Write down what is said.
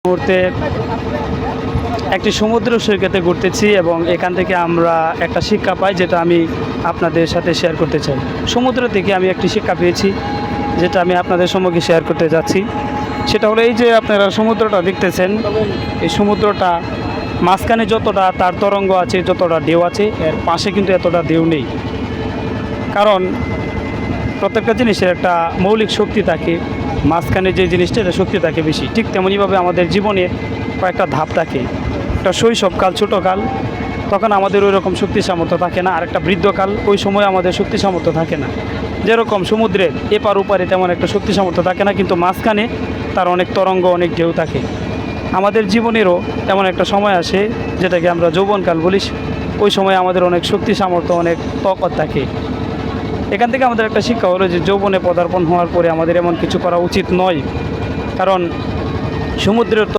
মুহূর্তে একটি সমুদ্র সৈকতে ঘুরতেছি এবং এখান থেকে আমরা একটা শিক্ষা পাই, যেটা আমি আপনাদের সাথে শেয়ার করতে চাই। সমুদ্র থেকে আমি একটি শিক্ষা পেয়েছি, যেটা আমি আপনাদের সম্মুখে শেয়ার করতে যাচ্ছি। সেটা হলো এই যে আপনারা সমুদ্রটা দেখতেছেন, এই সমুদ্রটা মাঝখানে যতটা তার তরঙ্গ আছে, যতটা ঢেউ আছে, এর পাশে কিন্তু এতটা ঢেউ নেই। কারণ প্রত্যেকটা জিনিসের একটা মৌলিক শক্তি থাকে, মাঝখানে যে জিনিসটা এটা শক্তি থাকে বেশি। ঠিক তেমনইভাবে আমাদের জীবনে কয়েকটা ধাপ থাকে। একটা শৈশবকাল, ছোটোকাল, তখন আমাদের ওই রকম শক্তি সামর্থ্য থাকে না। আর একটা বৃদ্ধকাল, ওই সময় আমাদের শক্তি সামর্থ্য থাকে না। যেরকম সমুদ্রের এপার ওপারে তেমন একটা শক্তি সামর্থ্য থাকে না, কিন্তু মাঝখানে তার অনেক তরঙ্গ, অনেক ঢেউ থাকে। আমাদের জীবনেরও এমন একটা সময় আসে, যেটাকে আমরা যৌবনকাল বলি। ওই সময় আমাদের অনেক শক্তি সামর্থ্য, অনেক তাকত থাকে। এখান থেকে আমাদের একটা শিক্ষা হলো যে যৌবনে পদার্পণ হওয়ার পরে আমাদের এমন কিছু করা উচিত নয়। কারণ সমুদ্রের